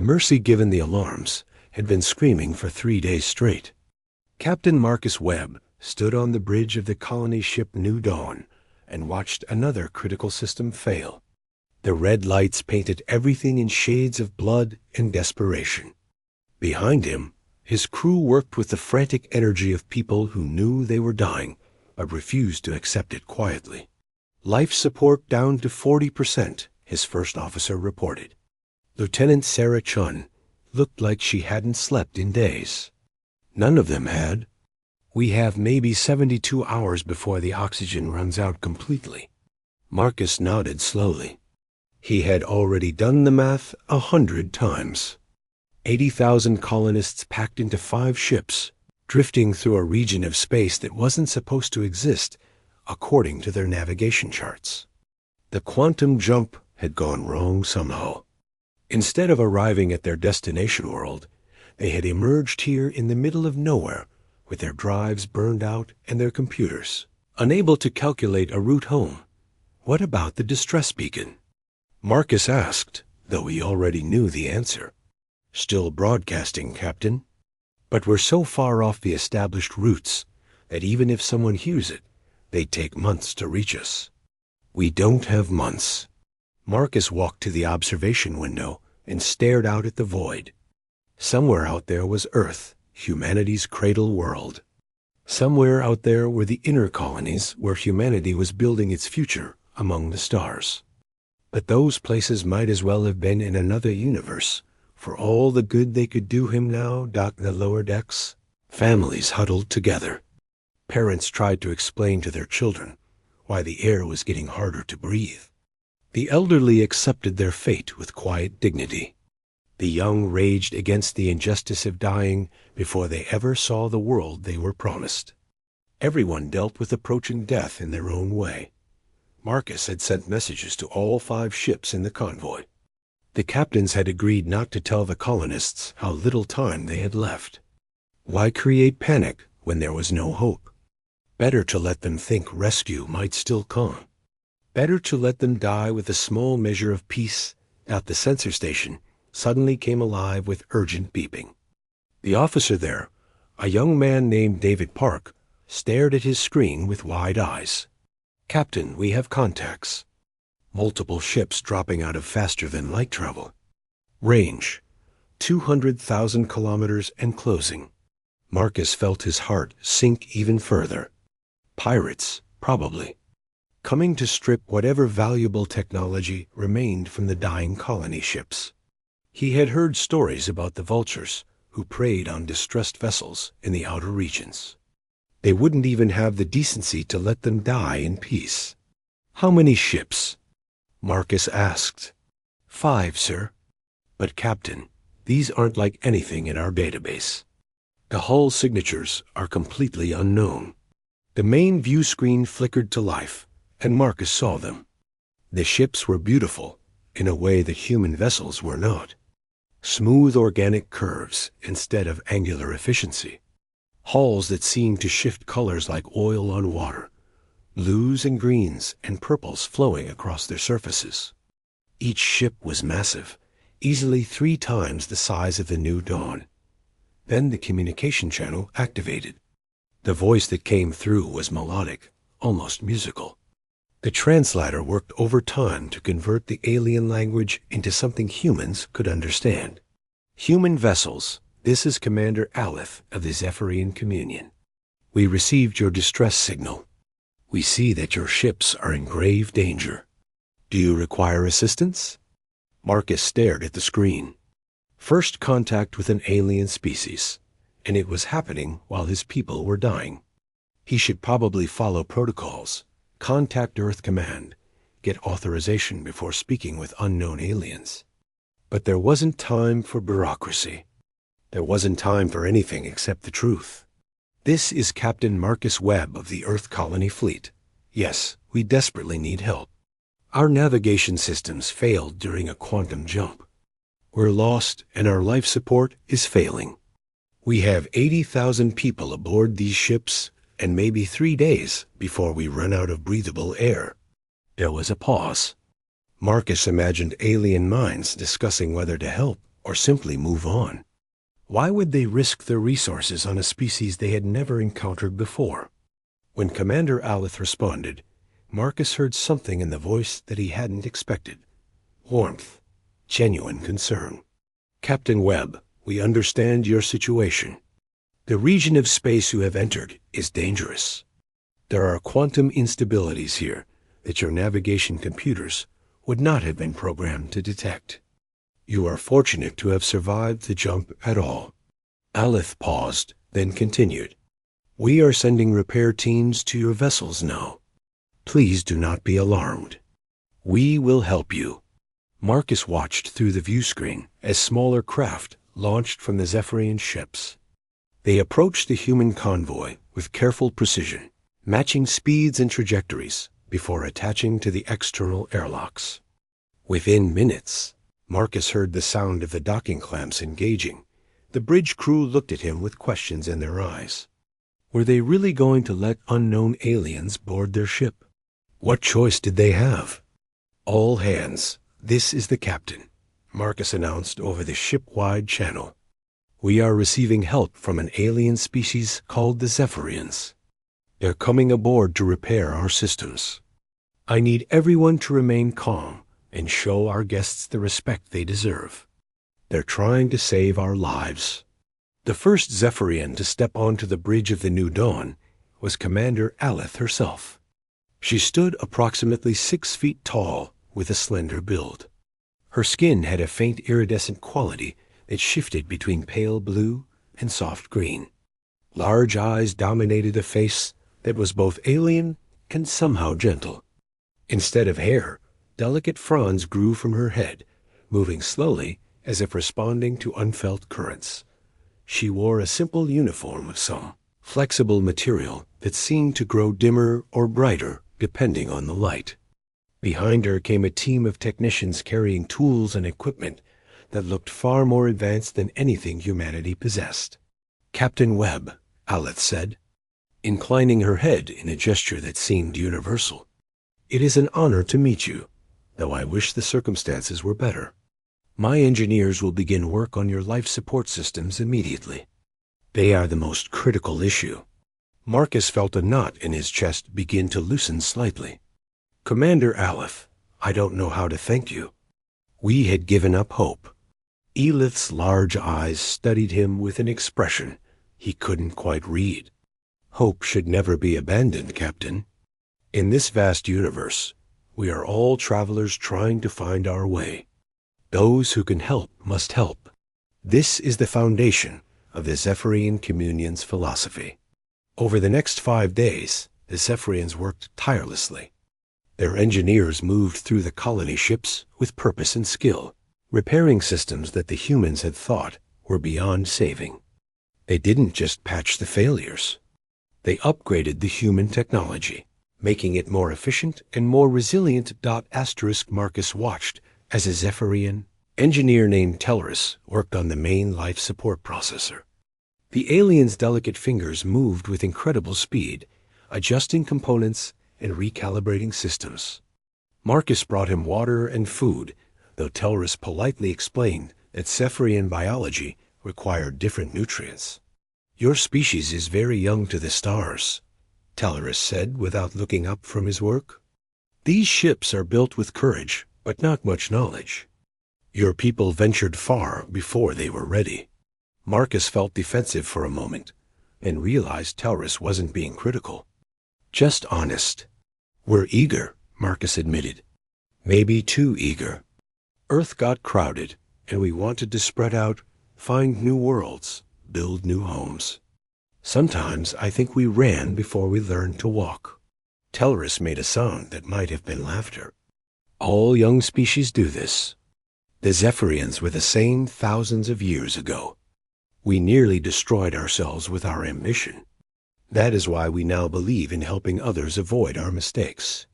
Mercy, given the alarms, had been screaming for 3 days straight. Captain Marcus Webb stood on the bridge of the colony ship New Dawn and watched another critical system fail. The red lights painted everything in shades of blood and desperation. Behind him, his crew worked with the frantic energy of people who knew they were dying, but refused to accept it quietly. Life support down to 40%, his first officer reported. Lieutenant Sarah Chun looked like she hadn't slept in days. None of them had. We have maybe 72 hours before the oxygen runs out completely. Marcus nodded slowly. He had already done the math 100 times. 80,000 colonists packed into 5 ships, drifting through a region of space that wasn't supposed to exist, according to their navigation charts. The quantum jump had gone wrong somehow. Instead of arriving at their destination world, they had emerged here in the middle of nowhere, with their drives burned out and their computers, unable to calculate a route home. What about the distress beacon? Marcus asked, though he already knew the answer. Still broadcasting, Captain. But we're so far off the established routes that even if someone hears it, they'd take months to reach us. We don't have months. Marcus walked to the observation window and stared out at the void. Somewhere out there was Earth, humanity's cradle world. Somewhere out there were the inner colonies where humanity was building its future among the stars. But those places might as well have been in another universe. For all the good they could do him now docked the lower decks, families huddled together. Parents tried to explain to their children why the air was getting harder to breathe. The elderly accepted their fate with quiet dignity. The young raged against the injustice of dying before they ever saw the world they were promised. Everyone dealt with approaching death in their own way. Marcus had sent messages to all 5 ships in the convoy. The captains had agreed not to tell the colonists how little time they had left. Why create panic when there was no hope? Better to let them think rescue might still come. Better to let them die with a small measure of peace. At the sensor station suddenly came alive with urgent beeping. The officer there, a young man named David Park, stared at his screen with wide eyes. Captain, we have contacts. Multiple ships dropping out of faster-than-light travel. Range, 200,000 kilometers and closing. Marcus felt his heart sink even further. Pirates, probably. Coming to strip whatever valuable technology remained from the dying colony ships. He had heard stories about the vultures who preyed on distressed vessels in the outer regions. They wouldn't even have the decency to let them die in peace. How many ships? Marcus asked. 5, sir. But Captain, these aren't like anything in our database. The hull signatures are completely unknown. The main view screen flickered to life, and Marcus saw them. The ships were beautiful, in a way that human vessels were not. Smooth organic curves instead of angular efficiency. Hulls that seemed to shift colors like oil on water. Blues and greens and purples flowing across their surfaces. Each ship was massive, easily 3 times the size of the New Dawn. Then the communication channel activated. The voice that came through was melodic, almost musical. The translator worked overtime to convert the alien language into something humans could understand. Human vessels, this is Commander Aleph of the Zephyrian Communion. We received your distress signal. We see that your ships are in grave danger. Do you require assistance? Marcus stared at the screen. First contact with an alien species, and it was happening while his people were dying. He should probably follow protocols, contact Earth Command, get authorization before speaking with unknown aliens. But there wasn't time for bureaucracy. There wasn't time for anything except the truth. This is Captain Marcus Webb of the Earth Colony Fleet. Yes, we desperately need help. Our navigation systems failed during a quantum jump. We're lost and our life support is failing. We have 80,000 people aboard these ships and maybe 3 days before we run out of breathable air. There was a pause. Marcus imagined alien minds discussing whether to help or simply move on. Why would they risk their resources on a species they had never encountered before? When Commander Aleth responded, Marcus heard something in the voice that he hadn't expected. Warmth, genuine concern. Captain Webb, we understand your situation. The region of space you have entered is dangerous. There are quantum instabilities here that your navigation computers would not have been programmed to detect. You are fortunate to have survived the jump at all. Aleth paused, then continued. We are sending repair teams to your vessels now. Please do not be alarmed. We will help you. Marcus watched through the view screen as smaller craft launched from the Zephyrian ships. They approached the human convoy with careful precision, matching speeds and trajectories before attaching to the external airlocks. Within minutes, Marcus heard the sound of the docking clamps engaging. The bridge crew looked at him with questions in their eyes. Were they really going to let unknown aliens board their ship? What choice did they have? All hands, this is the captain, Marcus announced over the ship-wide channel. We are receiving help from an alien species called the Zephyrians. They're coming aboard to repair our systems. I need everyone to remain calm and show our guests the respect they deserve. They're trying to save our lives. The first Zephyrian to step onto the bridge of the New Dawn was Commander Aleth herself. She stood approximately 6 feet tall with a slender build. Her skin had a faint iridescent quality that shifted between pale blue and soft green. Large eyes dominated a face that was both alien and somehow gentle. Instead of hair, delicate fronds grew from her head, moving slowly as if responding to unfelt currents. She wore a simple uniform of some flexible material that seemed to grow dimmer or brighter depending on the light. Behind her came a team of technicians carrying tools and equipment that looked far more advanced than anything humanity possessed. Captain Webb, Aleth said, inclining her head in a gesture that seemed universal. It is an honor to meet you, though I wish the circumstances were better. My engineers will begin work on your life support systems immediately. They are the most critical issue. Marcus felt a knot in his chest begin to loosen slightly. Commander Aleth, I don't know how to thank you. We had given up hope. Elith's large eyes studied him with an expression he couldn't quite read. Hope should never be abandoned, Captain. In this vast universe, we are all travelers trying to find our way. Those who can help must help. This is the foundation of the Zephyrian Communion's philosophy. Over the next 5 days, the Zephyrians worked tirelessly. Their engineers moved through the colony ships with purpose and skill, repairing systems that the humans had thought were beyond saving. They didn't just patch the failures. They upgraded the human technology, making it more efficient and more resilient. Marcus watched as a Zephyrian engineer named Terrans worked on the main life support processor. The alien's delicate fingers moved with incredible speed, adjusting components and recalibrating systems. Marcus brought him water and food, though Terrans politely explained that Zephyrian biology required different nutrients. Your species is very young to the stars, Terrans said without looking up from his work. These ships are built with courage, but not much knowledge. Your people ventured far before they were ready. Marcus felt defensive for a moment and realized Terrans wasn't being critical. Just honest. We're eager, Marcus admitted. Maybe too eager. Earth got crowded, and we wanted to spread out, find new worlds, build new homes. Sometimes I think we ran before we learned to walk. Terrans made a sound that might have been laughter. All young species do this. The Zephyrians were the same thousands of years ago. We nearly destroyed ourselves with our ambition. That is why we now believe in helping others avoid our mistakes.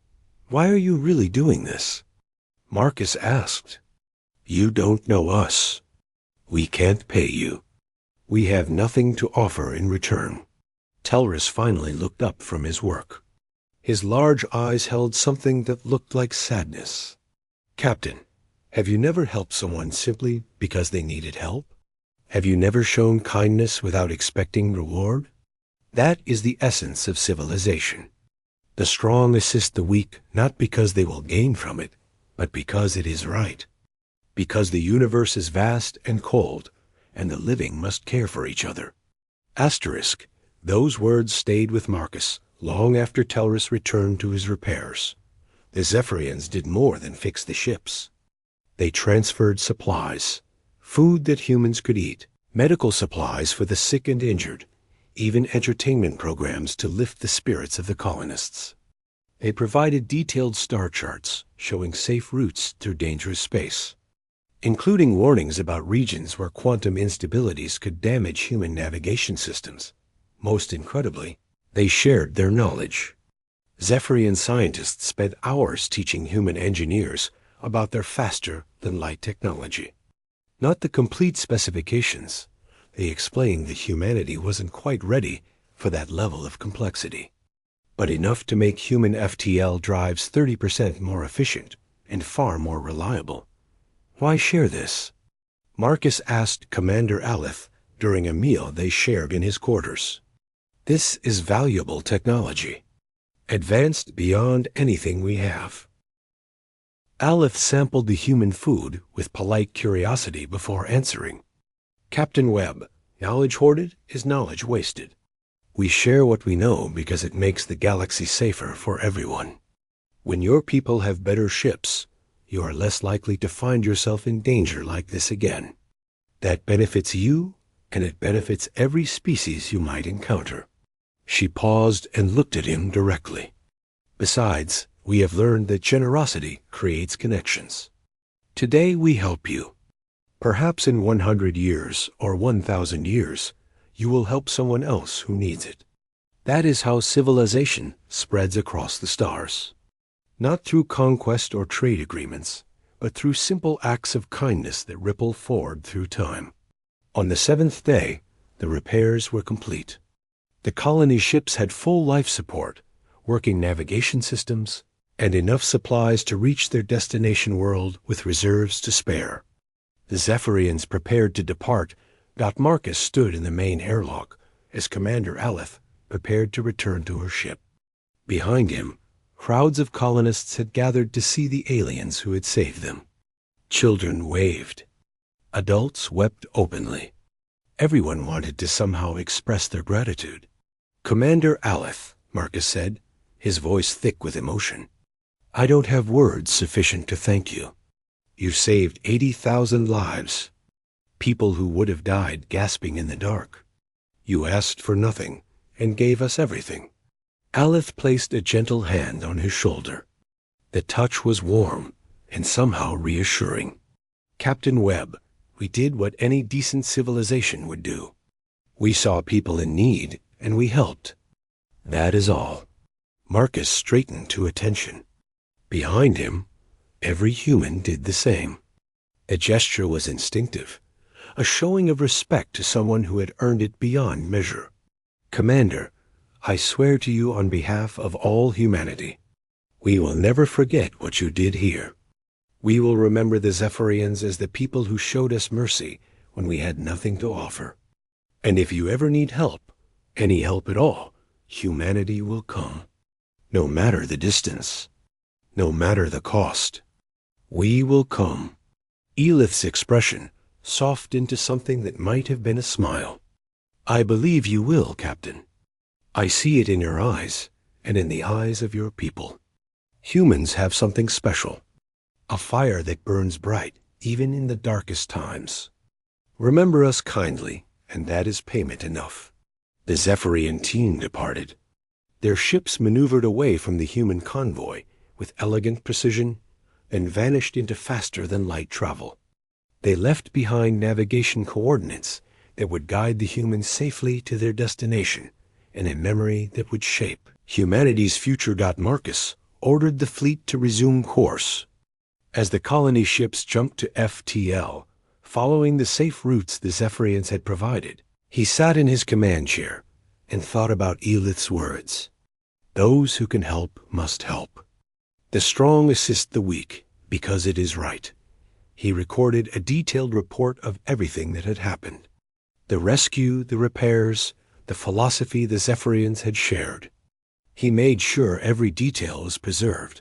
Why are you really doing this? Marcus asked. You don't know us. We can't pay you. We have nothing to offer in return. Terrans finally looked up from his work. His large eyes held something that looked like sadness. Captain, Have you never helped someone simply because they needed help? Have you never shown kindness without expecting reward? That is the essence of civilization. The strong assist the weak not because they will gain from it, but because it is right. Because the universe is vast and cold, and the living must care for each other. Asterisk. Those words stayed with Marcus long after Telrus returned to his repairs. The Zephyrians did more than fix the ships. They transferred supplies, food that humans could eat, medical supplies for the sick and injured, even entertainment programs to lift the spirits of the colonists. They provided detailed star charts showing safe routes through dangerous space, including warnings about regions where quantum instabilities could damage human navigation systems. Most incredibly, they shared their knowledge. Zephyrian scientists spent hours teaching human engineers about their faster-than-light technology. Not the complete specifications. They explained that humanity wasn't quite ready for that level of complexity, but enough to make human FTL drives 30% more efficient and far more reliable. Why share this? Marcus asked Commander Aleph during a meal they shared in his quarters. This is valuable technology, advanced beyond anything we have. Aleph sampled the human food with polite curiosity before answering. Captain Webb, knowledge hoarded is knowledge wasted. We share what we know because it makes the galaxy safer for everyone. When your people have better ships, you are less likely to find yourself in danger like this again. That benefits you, and it benefits every species you might encounter. She paused and looked at him directly. Besides, we have learned that generosity creates connections. Today we help you. Perhaps in 100 years or 1,000 years, you will help someone else who needs it. That is how civilization spreads across the stars. Not through conquest or trade agreements, but through simple acts of kindness that ripple forward through time. On the 7th day, the repairs were complete. The colony ships had full life support, working navigation systems, and enough supplies to reach their destination world with reserves to spare. The Zephyrians prepared to depart. Marcus stood in the main airlock as Commander Aleph prepared to return to her ship. Behind him, crowds of colonists had gathered to see the aliens who had saved them. Children waved. Adults wept openly. Everyone wanted to somehow express their gratitude. Commander Aleph, Marcus said, his voice thick with emotion. I don't have words sufficient to thank you. You saved 80,000 lives, people who would have died gasping in the dark. You asked for nothing and gave us everything. Aleph placed a gentle hand on his shoulder. The touch was warm and somehow reassuring. Captain Webb, we did what any decent civilization would do. We saw people in need and we helped. That is all. Marcus straightened to attention. Behind him, every human did the same. The gesture was instinctive, a showing of respect to someone who had earned it beyond measure. Commander, I swear to you on behalf of all humanity, we will never forget what you did here. We will remember the Zephyrians as the people who showed us mercy when we had nothing to offer. And if you ever need help, any help at all, humanity will come. No matter the distance, no matter the cost, we will come. Elith's expression softened into something that might have been a smile. I believe you will, Captain. I see it in your eyes and in the eyes of your people. Humans have something special, a fire that burns bright even in the darkest times. Remember us kindly, and that is payment enough. The Zephyrian team departed. Their ships maneuvered away from the human convoy with elegant precision and vanished into faster-than-light travel. They left behind navigation coordinates that would guide the humans safely to their destination and a memory that would shape humanity's future. Marcus ordered the fleet to resume course. As the colony ships jumped to FTL, following the safe routes the Zephyrians had provided, he sat in his command chair and thought about Elith's words. Those who can help must help. The strong assist the weak because it is right. He recorded a detailed report of everything that had happened. The rescue, the repairs, the philosophy the Zephyrians had shared. He made sure every detail was preserved,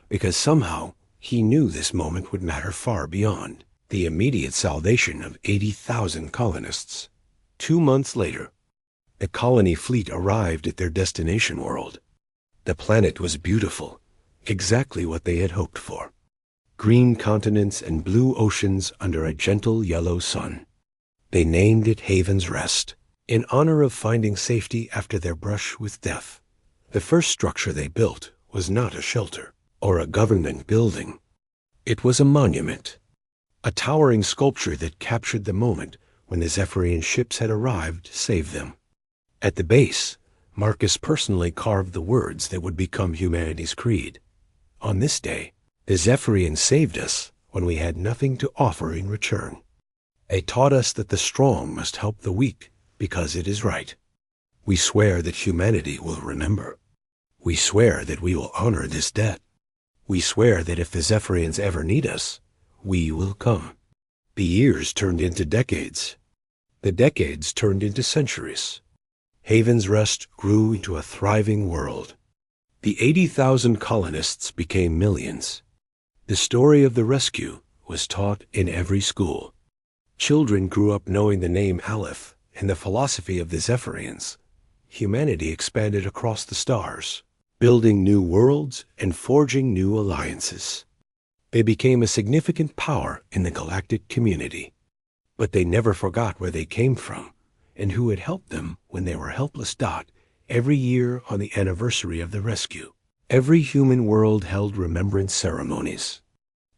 because somehow he knew this moment would matter far beyond the immediate salvation of 80,000 colonists. 2 months later, the colony fleet arrived at their destination world. The planet was beautiful, exactly what they had hoped for. Green continents and blue oceans under a gentle yellow sun. They named it Haven's Rest, in honor of finding safety after their brush with death. The first structure they built was not a shelter or a government building. It was a monument, a towering sculpture that captured the moment when the Zephyrian ships had arrived to save them. At the base, Marcus personally carved the words that would become humanity's creed. On this day, the Zephyrians saved us when we had nothing to offer in return. They taught us that the strong must help the weak because it is right. We swear that humanity will remember. We swear that we will honor this debt. We swear that if the Zephyrians ever need us, we will come. The years turned into decades. The decades turned into centuries. Haven's Rest grew into a thriving world. The 80,000 colonists became millions. The story of the rescue was taught in every school. Children grew up knowing the name Aleph and the philosophy of the Zephyrians. Humanity expanded across the stars, building new worlds and forging new alliances. They became a significant power in the galactic community. But they never forgot where they came from and who had helped them when they were helpless. Every year on the anniversary of the rescue, every human world held remembrance ceremonies.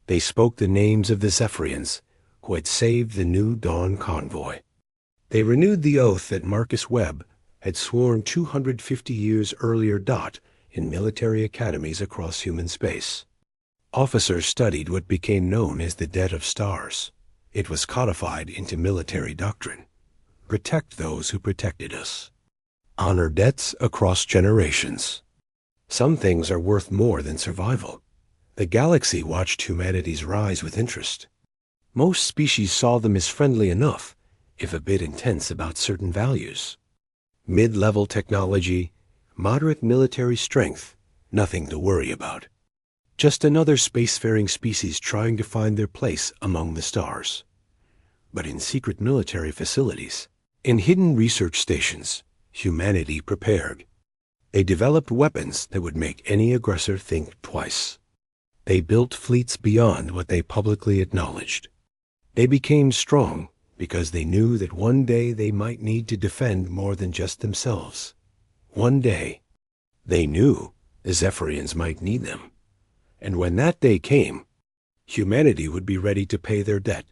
They spoke the names of the Zephyrians who had saved the New Dawn convoy. They renewed the oath that Marcus Webb had sworn 250 years earlier. In military academies across human space. Officers studied what became known as the debt of stars. It was codified into military doctrine. Protect those who protected us. Honor debts across generations. Some things are worth more than survival. The galaxy watched humanity's rise with interest. Most species saw them as friendly enough, if a bit intense about certain values. Mid-level technology, moderate military strength, nothing to worry about. Just another spacefaring species trying to find their place among the stars. But in secret military facilities, in hidden research stations, humanity prepared. They developed weapons that would make any aggressor think twice. They built fleets beyond what they publicly acknowledged. They became strong because they knew that one day they might need to defend more than just themselves. One day, they knew the Zephyrians might need them. And when that day came, humanity would be ready to pay their debt.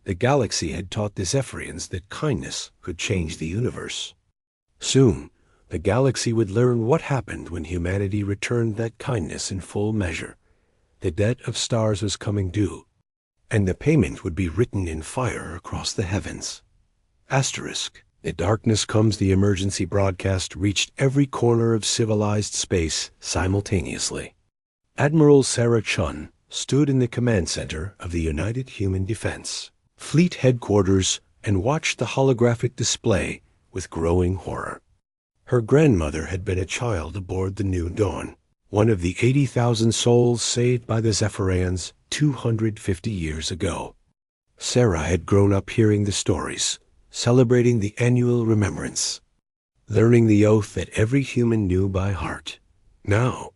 The galaxy had taught the Zephyrians that kindness could change the universe. Soon, the galaxy would learn what happened when humanity returned that kindness in full measure. The debt of stars was coming due, and the payment would be written in fire across the heavens. Asterisk. The darkness comes the emergency broadcast reached every corner of civilized space simultaneously. Admiral Sarah Chun stood in the command center of the United Human Defense Fleet headquarters and watched the holographic display with growing horror. Her grandmother had been a child aboard the New Dawn, one of the 80,000 souls saved by the Zephyrians 250 years ago. Sarah had grown up hearing the stories, celebrating the annual remembrance, learning the oath that every human knew by heart. Now,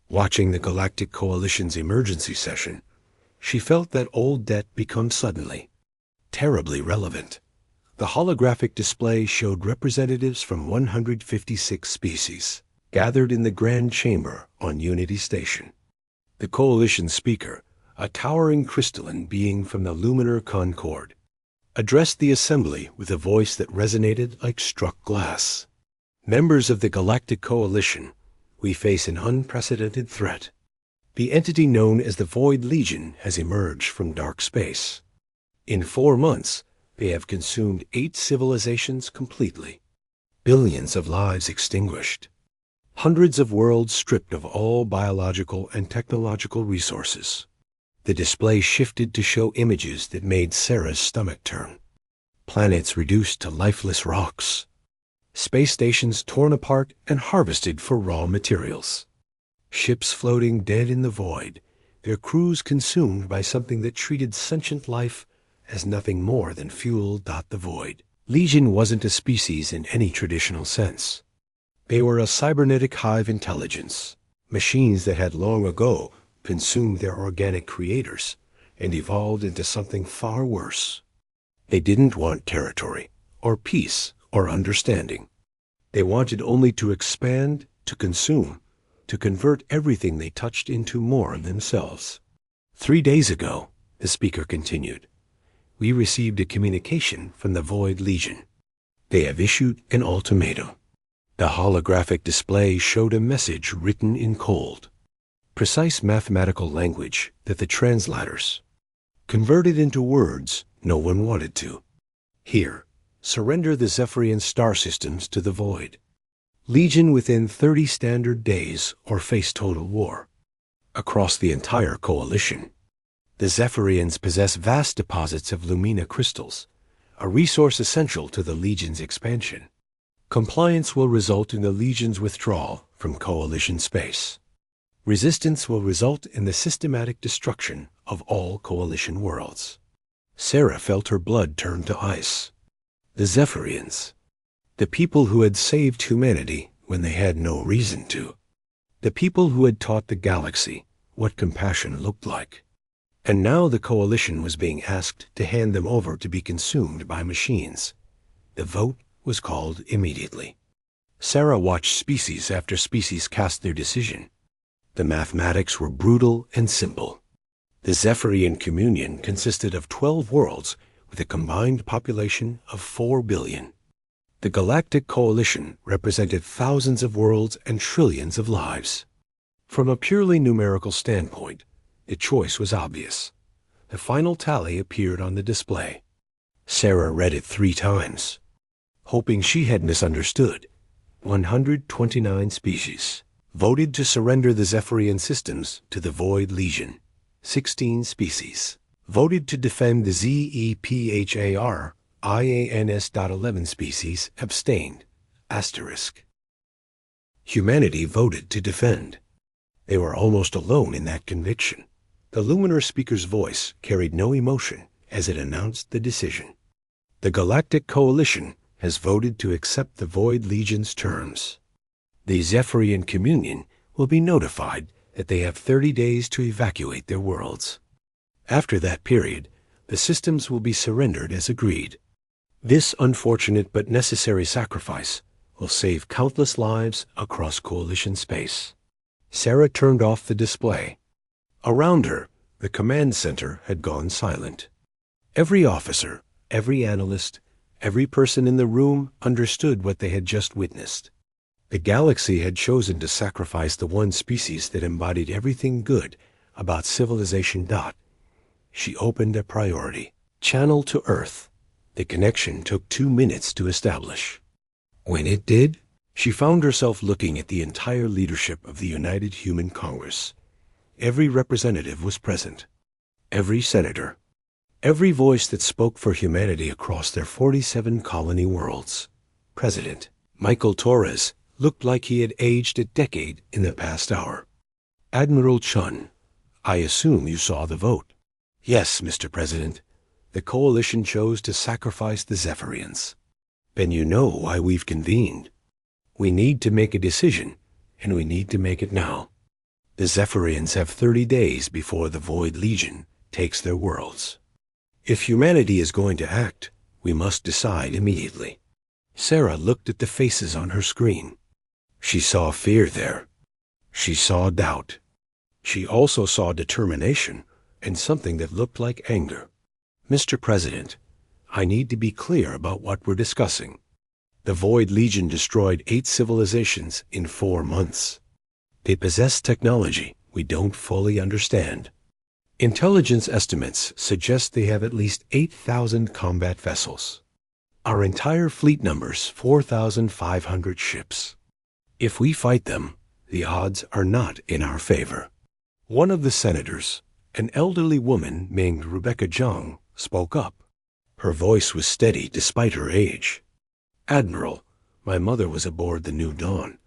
watching the Galactic Coalition's emergency session, she felt that old debt become suddenly, terribly relevant. The holographic display showed representatives from 156 species, gathered in the Grand Chamber on Unity Station. The Coalition speaker, a towering crystalline being from the Luminar Concord, addressed the assembly with a voice that resonated like struck glass. Members of the Galactic Coalition, we face an unprecedented threat. The entity known as the Void Legion has emerged from dark space. In 4 months, they have consumed 8 civilizations completely. Billions of lives extinguished. Hundreds of worlds stripped of all biological and technological resources. The display shifted to show images that made Sarah's stomach turn. Planets reduced to lifeless rocks. Space stations torn apart and harvested for raw materials. Ships floating dead in the void, their crews consumed by something that treated sentient life as nothing more than fuel. The void Legion wasn't a species in any traditional sense. They were a cybernetic hive intelligence, machines that had long ago consumed their organic creators and evolved into something far worse. They didn't want territory, or peace, or understanding. They wanted only to expand, to consume, to convert everything they touched into more of themselves. 3 days ago, the speaker continued, we received a communication from the Void Legion. They have issued an ultimatum. The holographic display showed a message written in cold, precise mathematical language that the translators converted into words no one wanted to. Here, surrender the Zephyrian star systems to the Void. Legion within 30 standard days or face total war. Across the entire coalition, the Zephyrians possess vast deposits of Lumina crystals, a resource essential to the Legion's expansion. Compliance will result in the Legion's withdrawal from coalition space. Resistance will result in the systematic destruction of all coalition worlds. Sarah felt her blood turn to ice. The Zephyrians, the people who had saved humanity when they had no reason to. The people who had taught the galaxy what compassion looked like. And now the coalition was being asked to hand them over to be consumed by machines. The vote was called immediately. Sarah watched species after species cast their decision. The mathematics were brutal and simple. The Zephyrian communion consisted of 12 worlds with a combined population of 4 billion. The Galactic Coalition represented thousands of worlds and trillions of lives. From a purely numerical standpoint, the choice was obvious. The final tally appeared on the display. Sarah read it 3 times, hoping she had misunderstood. 129 species voted to surrender the Zephyrian systems to the Void Legion. 16 species voted to defend the ZEPHAR IANS.11 species abstained. Asterisk. Humanity voted to defend. They were almost alone in that conviction. The luminous speaker's voice carried no emotion as it announced the decision. The Galactic Coalition has voted to accept the Void Legion's terms. The Zephyrian communion will be notified that they have 30 days to evacuate their worlds. After that period, the systems will be surrendered as agreed. This unfortunate but necessary sacrifice will save countless lives across coalition space. Sarah turned off the display. Around her, the command center had gone silent. Every officer, every analyst, every person in the room understood what they had just witnessed. The galaxy had chosen to sacrifice the one species that embodied everything good about civilization. She opened a priority, channel to Earth. The connection took 2 minutes to establish. When it did, she found herself looking at the entire leadership of the United Human Congress. Every representative was present. Every senator. Every voice that spoke for humanity across their 47 colony worlds. President Michael Torres looked like he had aged a decade in the past hour. Admiral Chun, I assume you saw the vote. Yes, Mr. President. The coalition chose to sacrifice the Zephyrians. Then you know why we've convened. We need to make a decision, and we need to make it now. The Zephyrians have 30 days before the Void Legion takes their worlds. If humanity is going to act, we must decide immediately. Sarah looked at the faces on her screen. She saw fear there. She saw doubt. She also saw determination and something that looked like anger. Mr. President, I need to be clear about what we're discussing. The Void Legion destroyed 8 civilizations in 4 months. They possess technology we don't fully understand. Intelligence estimates suggest they have at least 8,000 combat vessels. Our entire fleet numbers 4,500 ships. If we fight them, the odds are not in our favor. One of the senators, An elderly woman named Rebecca Jung spoke up. Her voice was steady despite her age. "Admiral, my mother was aboard the New Dawn.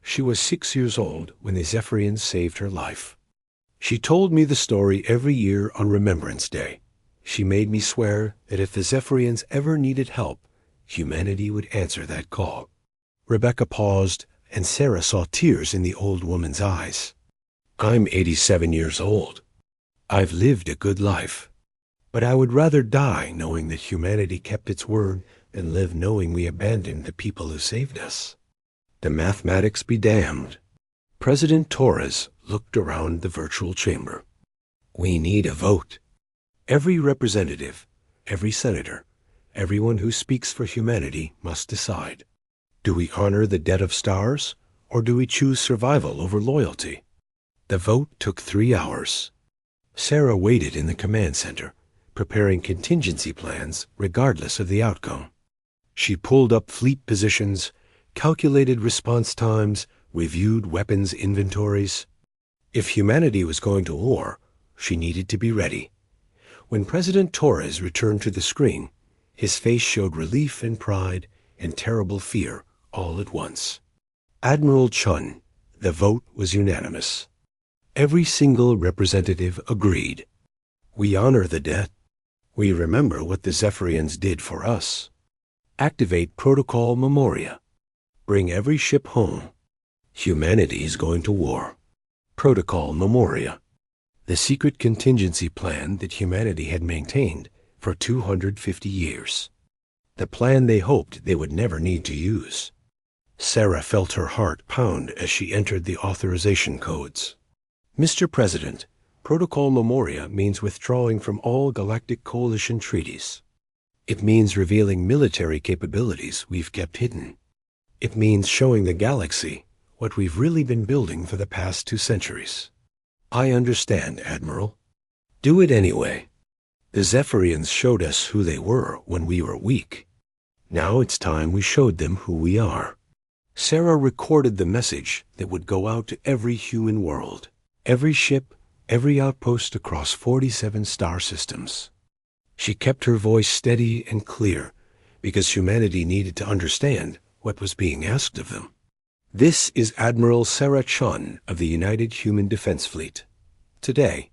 She was 6 years old when the Zephyrians saved her life. She told me the story every year on Remembrance Day. She made me swear that if the Zephyrians ever needed help, humanity would answer that call." Rebecca paused, and Sarah saw tears in the old woman's eyes. "I'm 87 years old. I've lived a good life. But I would rather die knowing that humanity kept its word than live knowing we abandoned the people who saved us." The mathematics be damned. President Torres looked around the virtual chamber. "We need a vote. Every representative, every senator, everyone who speaks for humanity must decide. Do we honor the debt of stars, or do we choose survival over loyalty?" The vote took 3 hours. Sarah waited in the command center, preparing contingency plans regardless of the outcome. She pulled up fleet positions, calculated response times, reviewed weapons inventories. If humanity was going to war, she needed to be ready. When President Torres returned to the screen, his face showed relief and pride and terrible fear all at once. "Admiral Chun, the vote was unanimous. Every single representative agreed. We honor the debt. We remember what the Zephyrians did for us. Activate Protocol Memoria. Bring every ship home. Humanity is going to war. Protocol Memoria. The secret contingency plan that humanity had maintained for 250 years. The plan they hoped they would never need to use." Sarah felt her heart pound as she entered the authorization codes. "Mr. President, Protocol Memoria means withdrawing from all Galactic Coalition treaties. It means revealing military capabilities we've kept hidden. It means showing the galaxy what we've really been building for the past 2 centuries. I understand, Admiral. Do it anyway. The Zephyrians showed us who they were when we were weak. Now it's time we showed them who we are." Sarah recorded the message that would go out to every human world, every ship, every outpost across 47 star systems. She kept her voice steady and clear because humanity needed to understand what was being asked of them. "This is Admiral Sarah Chun of the United Human Defense Fleet. Today,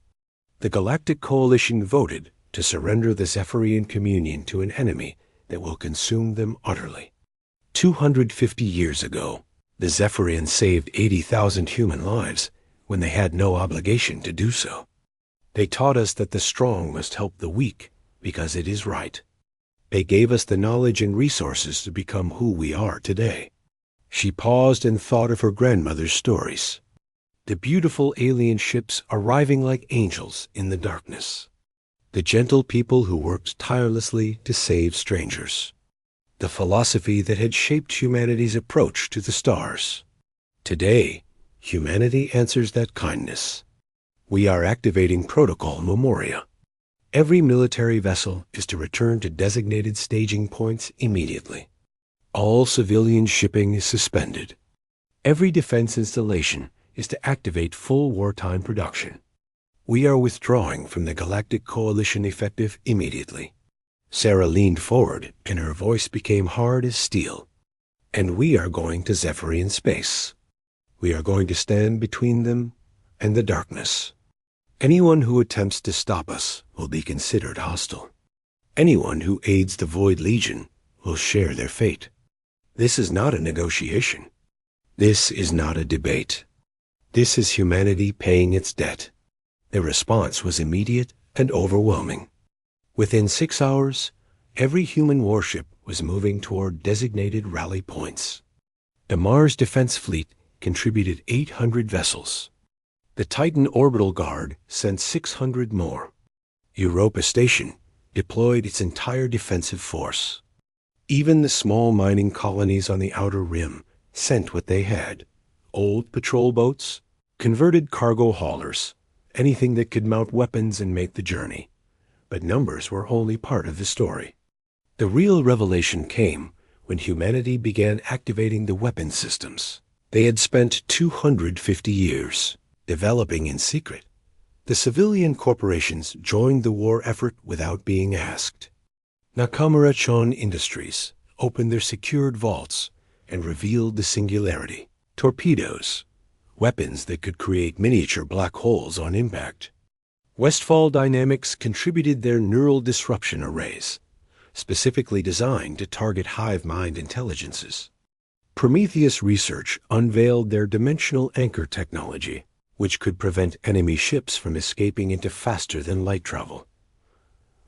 the Galactic Coalition voted to surrender the Zephyrian Communion to an enemy that will consume them utterly. 250 years ago, the Zephyrians saved 80,000 human lives when they had no obligation to do so. They taught us that the strong must help the weak because it is right. They gave us the knowledge and resources to become who we are today." She paused and thought of her grandmother's stories. The beautiful alien ships arriving like angels in the darkness. The gentle people who worked tirelessly to save strangers. The philosophy that had shaped humanity's approach to the stars. Today, humanity answers that kindness. We are activating Protocol Memoria. Every military vessel is to return to designated staging points immediately. All civilian shipping is suspended. Every defense installation is to activate full wartime production. We are withdrawing from the Galactic Coalition effective immediately. Sarah leaned forward, and her voice became hard as steel. "And we are going to Zephyrian space. We are going to stand between them and the darkness. Anyone who attempts to stop us will be considered hostile. Anyone who aids the Void Legion will share their fate. This is not a negotiation. This is not a debate. This is humanity paying its debt." The response was immediate and overwhelming. Within 6 hours, every human warship was moving toward designated rally points. The Mars Defense Fleet contributed 800 vessels. The Titan Orbital Guard sent 600 more. Europa Station deployed its entire defensive force. Even the small mining colonies on the outer rim sent what they had: old patrol boats, converted cargo haulers, anything that could mount weapons and make the journey. But numbers were only part of the story. The real revelation came when humanity began activating the weapon systems. They had spent 250 years developing in secret, The civilian corporations joined the war effort without being asked. Nakamura-Chon Industries opened their secured vaults and revealed the singularity. Torpedoes, weapons that could create miniature black holes on impact. Westfall Dynamics contributed their neural disruption arrays, specifically designed to target hive mind intelligences. Prometheus Research unveiled their dimensional anchor technology, which could prevent enemy ships from escaping into faster-than-light travel.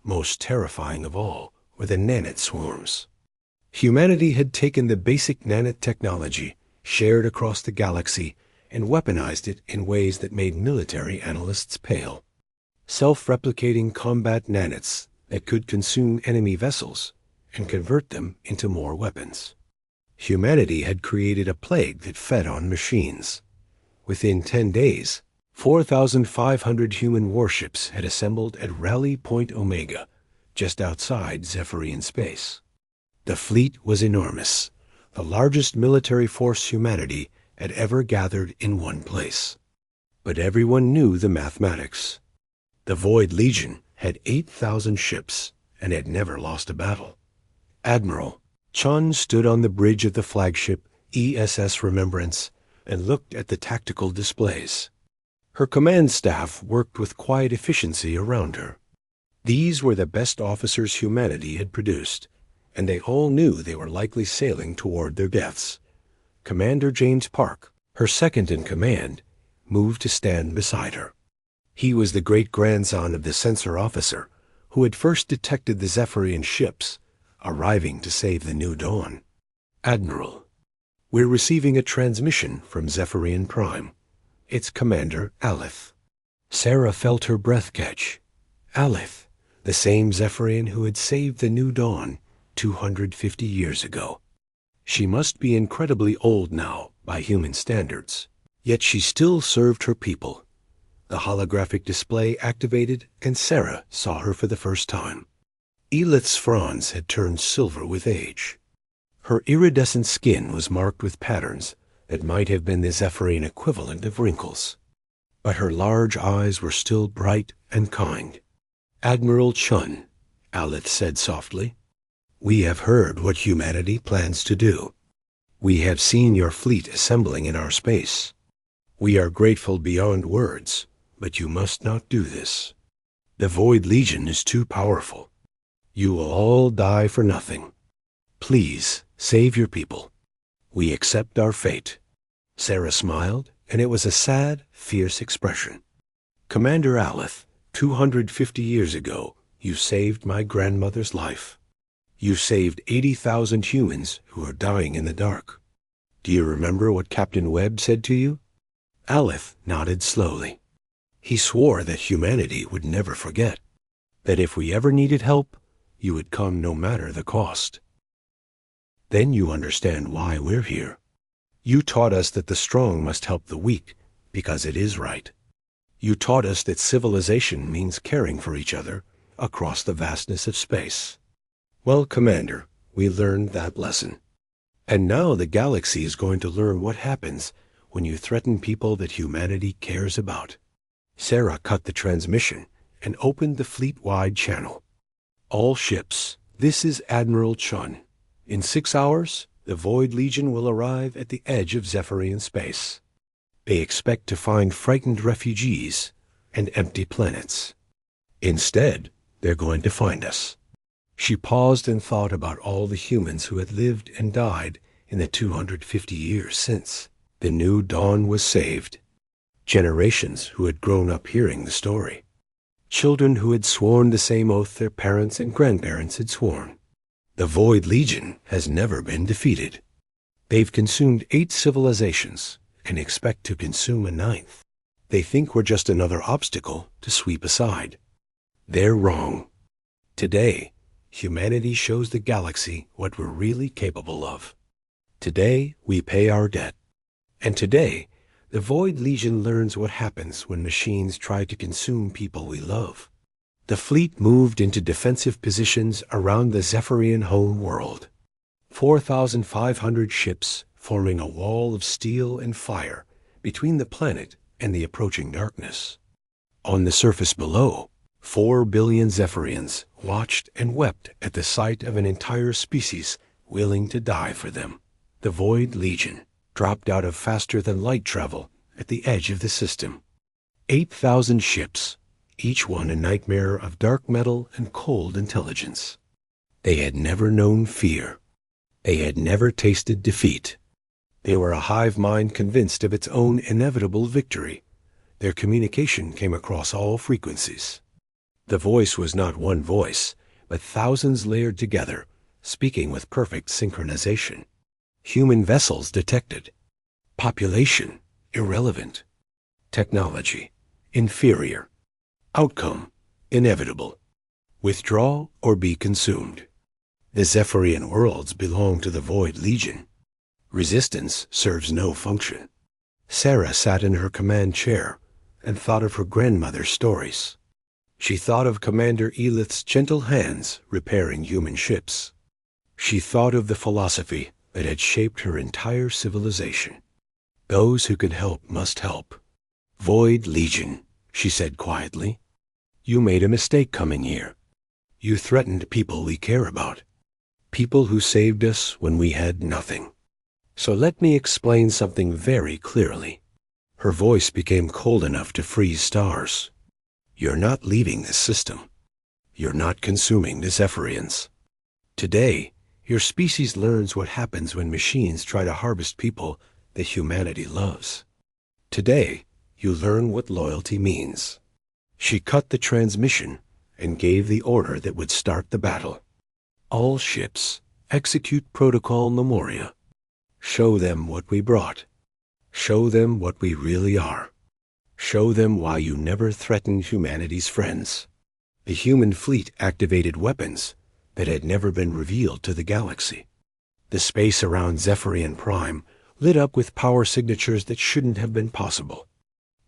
Most terrifying of all were the nanite swarms. Humanity had taken the basic nanite technology shared across the galaxy and weaponized it in ways that made military analysts pale. Self-replicating combat nanites that could consume enemy vessels and convert them into more weapons. Humanity had created a plague that fed on machines. Within 10 days, 4,500 human warships had assembled at Rally Point Omega, just outside Zephyrian space. The fleet was enormous, the largest military force humanity had ever gathered in one place. But everyone knew the mathematics. The Void Legion had 8,000 ships and had never lost a battle. Admiral Chun stood on the bridge of the flagship ESS Remembrance and looked at the tactical displays. Her command staff worked with quiet efficiency around her. These were the best officers humanity had produced, and they all knew they were likely sailing toward their deaths. Commander James Park, her second-in-command, moved to stand beside her. He was the great-grandson of the sensor officer who had first detected the Zephyrian ships arriving to save the New Dawn. Admiral, we're receiving a transmission from Zephyrian Prime. It's Commander Alith. Sarah felt her breath catch. Alith, the same Zephyrian who had saved the New Dawn 250 years ago. She must be incredibly old now by human standards, yet she still served her people. The holographic display activated, and Sarah saw her for the first time. Elith's fronds had turned silver with age. Her iridescent skin was marked with patterns that might have been the Zephyrian equivalent of wrinkles. But her large eyes were still bright and kind. Admiral Chun, Alith said softly, we have heard what humanity plans to do. We have seen your fleet assembling in our space. We are grateful beyond words, but you must not do this. The Void Legion is too powerful. You will all die for nothing. Please, save your people. We accept our fate. Sarah smiled, and it was a sad, fierce expression. Commander Alith, 250 years ago, you saved my grandmother's life. You saved 80,000 humans who are dying in the dark. Do you remember what Captain Webb said to you? Alith nodded slowly. He swore that humanity would never forget, that if we ever needed help, you would come no matter the cost. Then you understand why we're here. You taught us that the strong must help the weak, because it is right. You taught us that civilization means caring for each other across the vastness of space. Well, Commander, we learned that lesson. And now the galaxy is going to learn what happens when you threaten people that humanity cares about. Sarah cut the transmission and opened the fleet-wide channel. All ships, this is Admiral Chun. In 6 hours, the Void Legion will arrive at the edge of Zephyrian space. They expect to find frightened refugees and empty planets. Instead, they're going to find us. She paused and thought about all the humans who had lived and died in the 250 years since the New Dawn was saved. Generations who had grown up hearing the story. Children who had sworn the same oath their parents and grandparents had sworn. The Void Legion has never been defeated. They've consumed 8 civilizations and expect to consume a 9th. They think we're just another obstacle to sweep aside. They're wrong. Today, humanity shows the galaxy what we're really capable of. Today, we pay our debt. And today, the Void Legion learns what happens when machines try to consume people we love. The fleet moved into defensive positions around the Zephyrian home world. 4,500 ships forming a wall of steel and fire between the planet and the approaching darkness. On the surface below, 4 billion Zephyrians watched and wept at the sight of an entire species willing to die for them. The Void Legion dropped out of faster-than-light travel at the edge of the system. 8,000 ships, each one a nightmare of dark metal and cold intelligence. They had never known fear. They had never tasted defeat. They were a hive mind convinced of its own inevitable victory. Their communication came across all frequencies. The voice was not one voice, but thousands layered together, speaking with perfect synchronization. Human vessels detected. Population irrelevant. Technology inferior. Outcome inevitable. Withdraw or be consumed. The Zephyrian worlds belong to the Void Legion. Resistance serves no function. Sarah sat in her command chair and thought of her grandmother's stories. She thought of Commander Elith's gentle hands repairing human ships. She thought of the philosophy that had shaped her entire civilization. Those who can help must help. Void Legion, she said quietly. You made a mistake coming here. You threatened people we care about. People who saved us when we had nothing. So let me explain something very clearly. Her voice became cold enough to freeze stars. You're not leaving this system. You're not consuming the Zephyrians. Today, your species learns what happens when machines try to harvest people that humanity loves. Today, you learn what loyalty means. She cut the transmission and gave the order that would start the battle. All ships, execute Protocol Memoria. Show them what we brought. Show them what we really are. Show them why you never threatened humanity's friends. The human fleet activated weapons that had never been revealed to the galaxy. The space around Zephyrian Prime lit up with power signatures that shouldn't have been possible.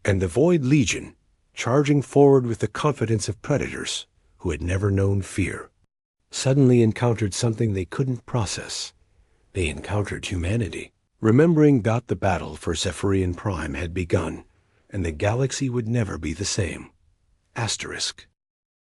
And the Void Legion, charging forward with the confidence of predators who had never known fear, suddenly encountered something they couldn't process. They encountered humanity. Remembering that the battle for Zephyrian Prime had begun, and the galaxy would never be the same. Asterisk.